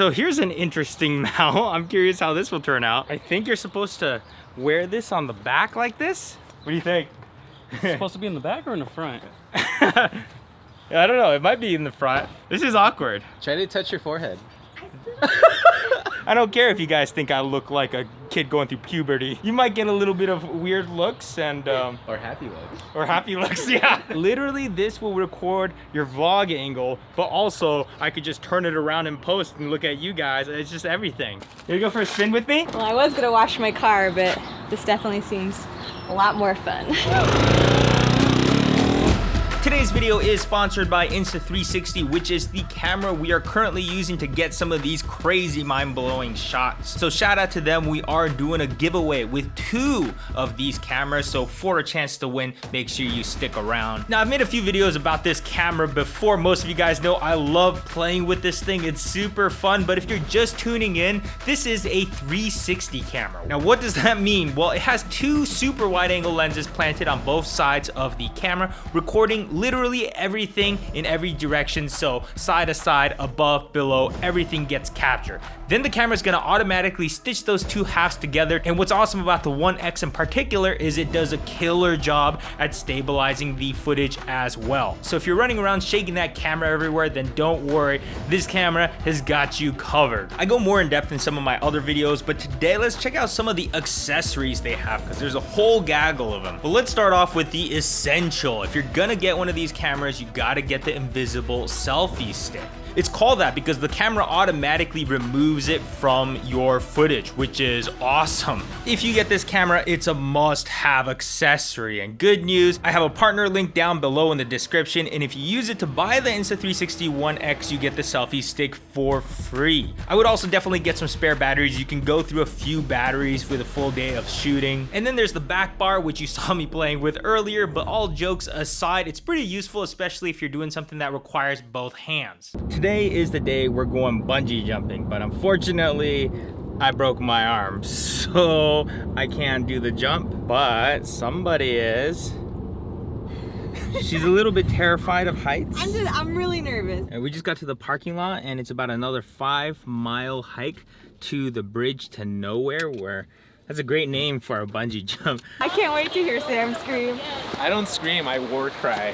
So here's an interesting mount. I'm curious how this will turn out. I think you're supposed to wear this on the back like this. What do you think? It's supposed to be in the back or in the front? I don't know, it might be in the front. This is awkward. Try to touch your forehead. I don't care if you guys think I look like a kid going through puberty. You might get a little bit of weird looks and or happy looks. Or happy looks, yeah. Literally, this will record your vlog angle, but also I could just turn it around and post and look at you guys. It's just everything. You gonna go for a spin with me? Well, I was gonna wash my car, but this definitely seems a lot more fun. Today's video is sponsored by Insta360, which is the camera we are currently using to get some of these crazy mind-blowing shots. So shout out to them. We are doing a giveaway with 2 of these cameras, so for a chance to win, make sure you stick around. Now, I've made a few videos about this camera before. Most of you guys know I love playing with this thing. It's super fun, but if you're just tuning in, this is a 360 camera. Now, what does that mean? Well, it has 2 super wide-angle lenses planted on both sides of the camera, recording literally everything in every direction. So side to side, above, below, everything gets captured. Then the camera is going to automatically stitch those 2 halves together. And what's awesome about the One X in particular is it does a killer job at stabilizing the footage as well. So if you're running around shaking that camera everywhere, then don't worry, this camera has got you covered. I go more in depth in some of my other videos, but today let's check out some of the accessories they have, because there's a whole gaggle of them. But let's start off with the essential. If you're gonna get one of these cameras, you gotta get the invisible selfie stick. It's called that because the camera automatically removes it from your footage, which is awesome. If you get this camera, it's a must-have accessory. And good news, I have a partner link down below in the description, and if you use it to buy the Insta360 One X, you get the selfie stick for free. I would also definitely get some spare batteries. You can go through a few batteries with a full day of shooting. And then there's the back bar, which you saw me playing with earlier, but all jokes aside, it's pretty useful, especially if you're doing something that requires both hands. Today is the day we're going bungee jumping, but unfortunately I broke my arm, so I can't do the jump, but somebody is. She's a little bit terrified of heights. I'm really nervous. And we just got to the parking lot, and it's about another 5-mile hike to the bridge to nowhere, where that's a great name for a bungee jump. I can't wait to hear Sam scream. I don't scream, I war cry.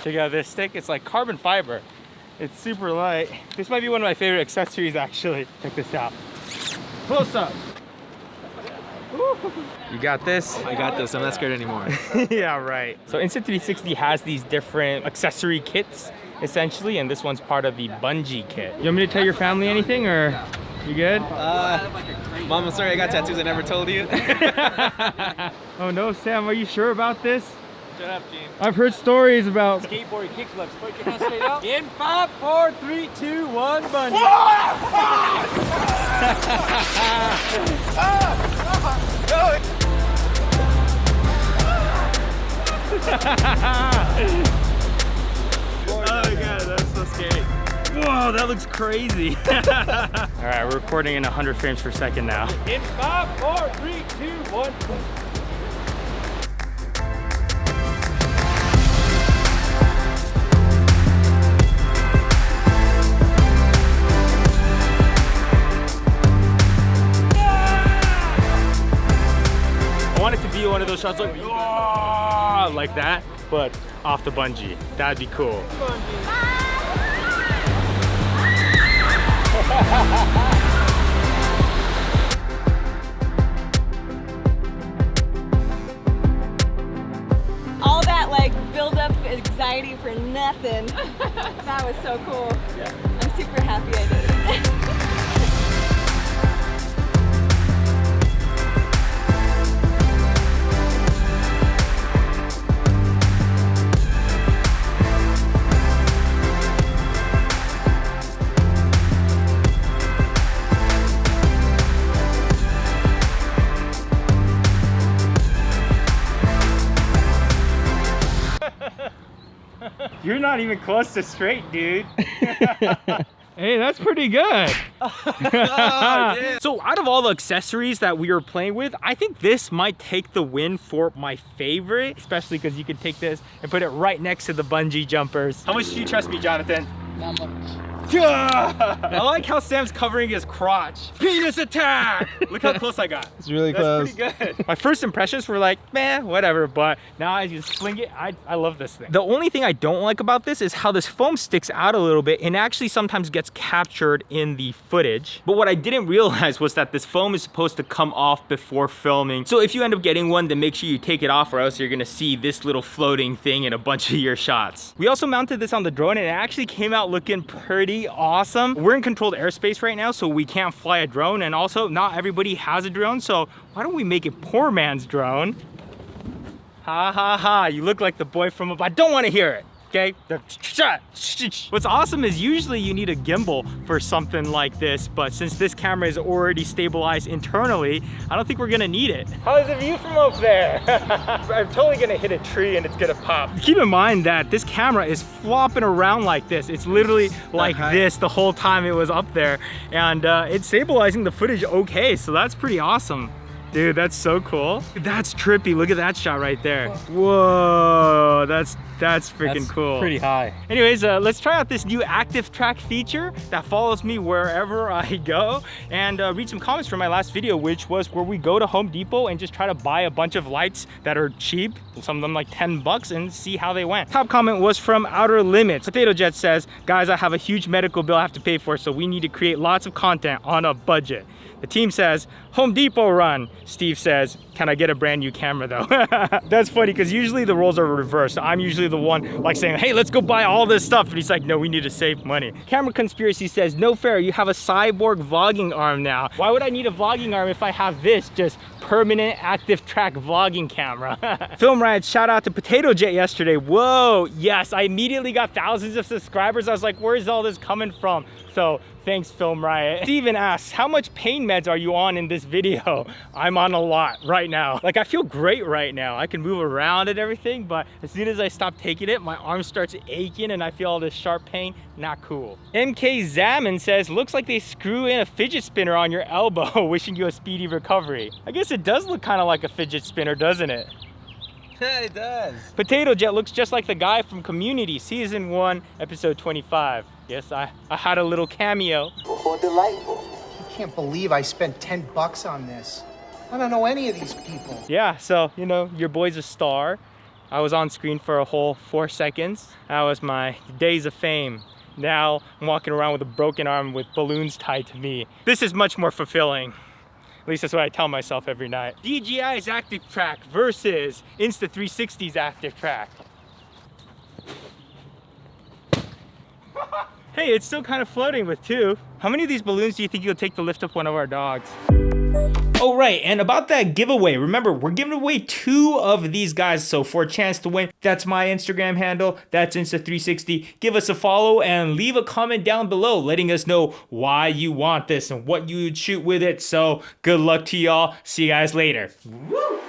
Check out this stick. It's like carbon fiber. It's super light. This might be one of my favorite accessories, actually. Check this out. Close up. You got this? I got this, I'm not scared anymore. Yeah, right. So Insta360 has these different accessory kits, essentially, and this one's part of the bungee kit. You want me to tell your family anything, or you good? Mom, I'm sorry I got tattoos, I never told you. Oh no, Sam, are you sure about this? Shut up, Gene. I've heard stories about Skateboarding kickflips. Put your hands straight out. In 5, 4, 3, 2, 1, bungee. Oh my god, that's so scary. Whoa, that looks crazy. All right, we're recording in 100 frames per second now. In 5, 4, 3, 2, 1. I want it to be one of those shots like that, but off the bungee. That'd be cool. All that like build up anxiety for nothing. That was so cool. Yeah. I'm super happy I did it. You're not even close to straight, dude. Hey, that's pretty good. So out of all the accessories that we were playing with, I think this might take the win for my favorite, especially because you can take this and put it right next to the bungee jumpers. How much do you trust me, Jonathan? Not much. I like how Sam's covering his crotch. Penis attack! Look how close I got. It's really close. That's pretty good. My first impressions were like, man, whatever. But now I just fling it. I love this thing. The only thing I don't like about this is how this foam sticks out a little bit and actually sometimes gets captured in the footage. But what I didn't realize was that this foam is supposed to come off before filming. So if you end up getting one, then make sure you take it off, or else you're gonna see this little floating thing in a bunch of your shots. We also mounted this on the drone and it actually came out looking pretty awesome. We're in controlled airspace right now, so we can't fly a drone, and also not everybody has a drone, so why don't we make it poor man's drone? Ha ha ha, you look like the boy from above. I don't want to hear it. Okay. What's awesome is usually you need a gimbal for something like this, but since this camera is already stabilized internally, I don't think we're gonna need it. How's the view from up there? I'm totally gonna hit a tree and it's gonna pop. Keep in mind that this camera is flopping around like this. It's literally like this the whole time it was up there, and it's stabilizing the footage okay, so that's pretty awesome. Dude, that's so cool. That's trippy. Look at that shot right there. Whoa, that's freaking cool. Pretty high. Anyways, let's try out this new active track feature that follows me wherever I go, and read some comments from my last video, which was where we go to Home Depot and just try to buy a bunch of lights that are cheap, some of them like 10 bucks, and see how they went. Top comment was from Outer Limits. Potato Jet says, guys, I have a huge medical bill I have to pay for, so we need to create lots of content on a budget. The team says, Home Depot run. Steve says, can I get a brand new camera though? That's funny because usually the roles are reversed. I'm usually the one like saying, hey, let's go buy all this stuff. And he's like, no, we need to save money. Camera Conspiracy says, no fair, you have a cyborg vlogging arm now. Why would I need a vlogging arm if I have this just permanent active track vlogging camera? Film Riot, shout out to Potato Jet yesterday. Whoa, yes, I immediately got thousands of subscribers. I was like, where's all this coming from? So thanks, Film Riot. Steven asks, how much pain meds are you on in this video? I'm on a lot right now. Like, I feel great right now. I can move around and everything, but as soon as I stop taking it, my arm starts aching and I feel all this sharp pain. Not cool. MK Zaman says, looks like they screw in a fidget spinner on your elbow, wishing you a speedy recovery. I guess it does look kind of like a fidget spinner, doesn't it? Yeah, it does. Potato Jet looks just like the guy from Community, season 1, episode 25. Yes, I had a little cameo. Oh, delightful. I can't believe I spent 10 bucks on this. I don't know any of these people. Yeah, so, you know, your boy's a star. I was on screen for a whole 4 seconds. That was my days of fame. Now I'm walking around with a broken arm with balloons tied to me. This is much more fulfilling. At least that's what I tell myself every night. DJI's active track versus Insta360's active track. Hey, it's still kind of floating with 2. How many of these balloons do you think you'll take to lift up one of our dogs? Oh, right, and about that giveaway, remember, we're giving away 2 of these guys, so for a chance to win, that's my Instagram handle, that's Insta360. Give us a follow and leave a comment down below letting us know why you want this and what you would shoot with it. So good luck to y'all. See you guys later. Woo!